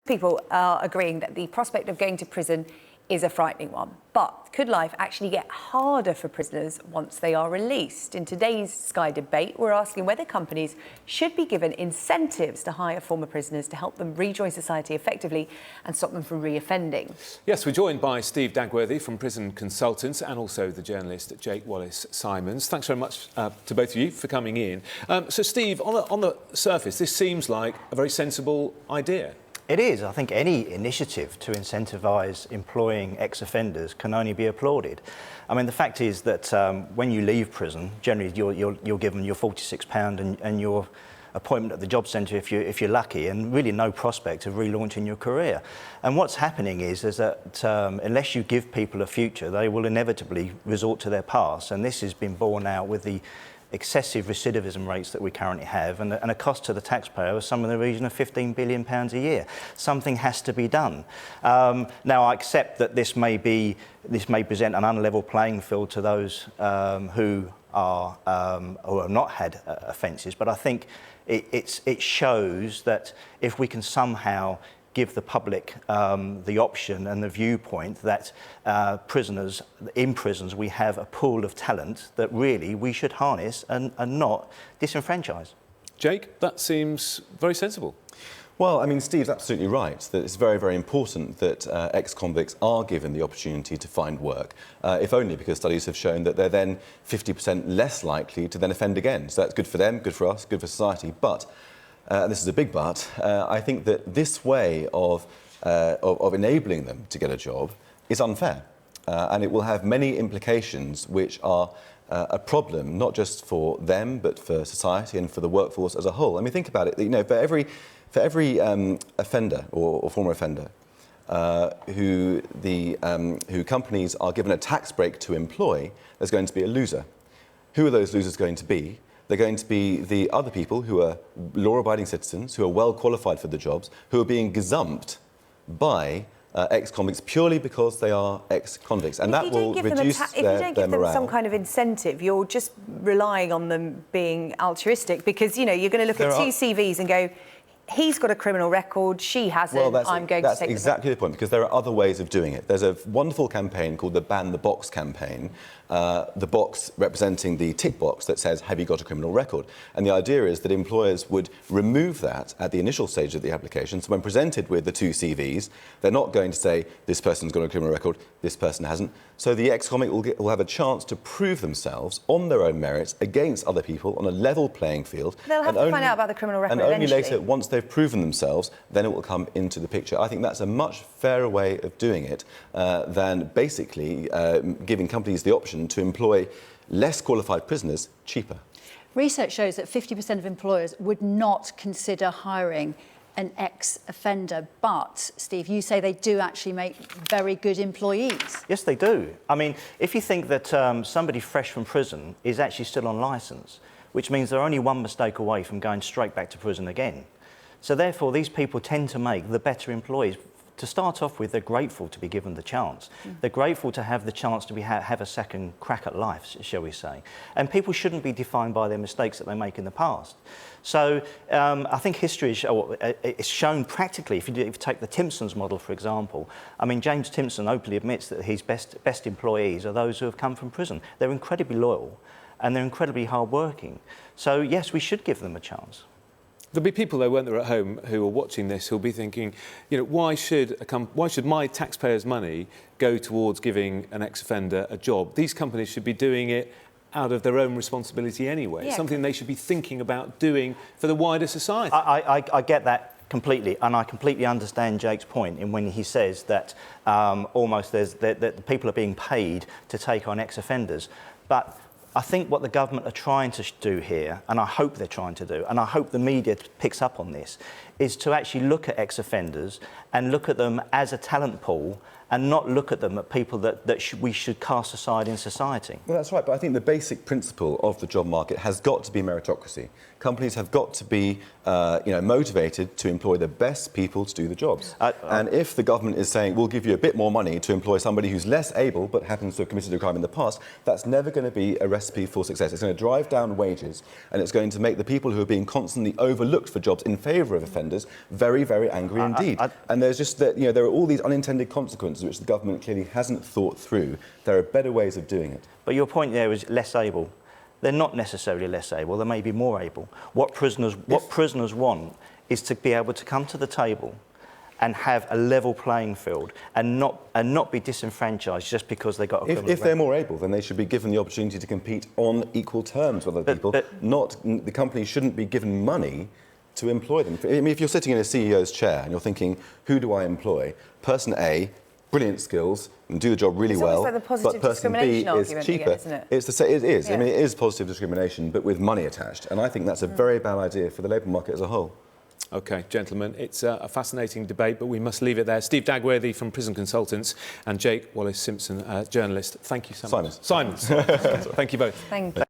People are agreeing that the prospect of going to prison is a frightening one. But could life actually get harder for prisoners once they are released? In today's Sky debate, we're asking whether companies should be given incentives to hire former prisoners to help them rejoin society effectively and stop them from reoffending. Yes, we're joined by Steve Dagworthy from Prison Consultants and also the journalist Jake Wallis Simons. Thanks very much to both of you for coming in. So, Steve, on the surface, this seems like a very sensible idea. It is. I think any initiative to incentivise employing ex-offenders can only be applauded. I mean, the fact is that when you leave prison, generally you're given your £46 and your appointment at the job centre if you're lucky, and really no prospect of relaunching your career. And what's happening is that unless you give people a future, they will inevitably resort to their past, and this has been borne out with the excessive recidivism rates that we currently have, and a cost to the taxpayer of some in the region of £15 billion a year. Something has to be done. Now, I accept that this may present an unlevel playing field to those who have not had offences, but I think it shows that if we can somehow give the public the option and the viewpoint that in prisons we have a pool of talent that really we should harness and not disenfranchise. Jake, that seems very sensible. Well, I mean, Steve's absolutely right that it's very, very important that ex-convicts are given the opportunity to find work, if only because studies have shown that they're then 50% less likely to then offend again. So that's good for them, good for us, good for society. But and this is a big but, I think that this way of enabling them to get a job is unfair. And it will have many implications which are a problem, not just for them, but for society and for the workforce as a whole. I mean, think about it, you know, for every offender or former offender who companies are given a tax break to employ, there's going to be a loser. Who are those losers going to be? They're going to be the other people who are law-abiding citizens, who are well qualified for the jobs, who are being gazumped by ex-convicts purely because they are ex-convicts, and that will reduce their morale. If you don't give them some kind of incentive, you're just relying on them being altruistic, because, you know, you're going to look at two CVs and go, he's got a criminal record, she hasn't, I'm going to take That's exactly the point, because there are other ways of doing it. There's a wonderful campaign called the Ban the Box campaign, the box representing the tick box that says, have you got a criminal record? And the idea is that employers would remove that at the initial stage of the application. So when presented with the two CVs, they're not going to say, this person's got a criminal record, this person hasn't. So the ex-convict will have a chance to prove themselves on their own merits against other people on a level playing field. They'll have to find out about the criminal record eventually. And only later, once they've proven themselves, then it will come into the picture. I think that's a much fairer way of doing it than basically giving companies the option to employ less qualified prisoners cheaper. Research shows that 50% of employers would not consider hiring an ex-offender, but, Steve, you say they do actually make very good employees. Yes, they do. I mean, if you think that somebody fresh from prison is actually still on licence, which means they're only one mistake away from going straight back to prison again. So therefore, these people tend to make the better employees. To start off with, they're grateful to be given the chance. They're grateful to have the chance to have a second crack at life, shall we say. And people shouldn't be defined by their mistakes that they make in the past. So I think history is shown practically, if you take the Timpson's model, for example. I mean, James Timpson openly admits that his best employees are those who have come from prison. They're incredibly loyal and they're incredibly hard-working. So, yes, we should give them a chance. There'll be people, though, won't there, at home who are watching this who'll be thinking, you know, why should my taxpayers' money go towards giving an ex-offender a job? These companies should be doing it out of their own responsibility anyway. Yeah. Something they should be thinking about doing for the wider society. I get that completely, and I completely understand Jake's point in when he says that almost that people are being paid to take on ex-offenders. But I think what the government are trying to do here, and I hope they're trying to do, and I hope the media picks up on this, is to actually look at ex-offenders and look at them as a talent pool and not look at them at people that we should cast aside in society. Well, that's right, but I think the basic principle of the job market has got to be meritocracy. Companies have got to be motivated to employ the best people to do the jobs. And if the government is saying, we'll give you a bit more money to employ somebody who's less able but happens to have committed a crime in the past, that's never going to be a recipe for success. It's going to drive down wages, and it's going to make the people who are being constantly overlooked for jobs in favour of offenders ex-offenders very, very angry indeed. And there's just that, there are all these unintended consequences which the government clearly hasn't thought through. There are better ways of doing it. But your point there is less able. They're not necessarily less able, they may be more able. What prisoners want is to be able to come to the table and have a level playing field and not be disenfranchised just because they got a criminal If they're more able, then they should be given the opportunity to compete on equal terms with other people. The company shouldn't be given money to employ them. I mean, if you're sitting in a CEO's chair and you're thinking, who do I employ? Person A, brilliant skills and do the job really well, like the positive but person B is cheaper. again, isn't it? It is. Yeah. I mean, it is positive discrimination, but with money attached. And I think that's a very bad idea for the labour market as a whole. OK, gentlemen, it's a fascinating debate, but we must leave it there. Steve Dagworthy from Prison Consultants and Jake Wallis Simons, journalist. Thank you so much. Simons. Thank you both. Thank you.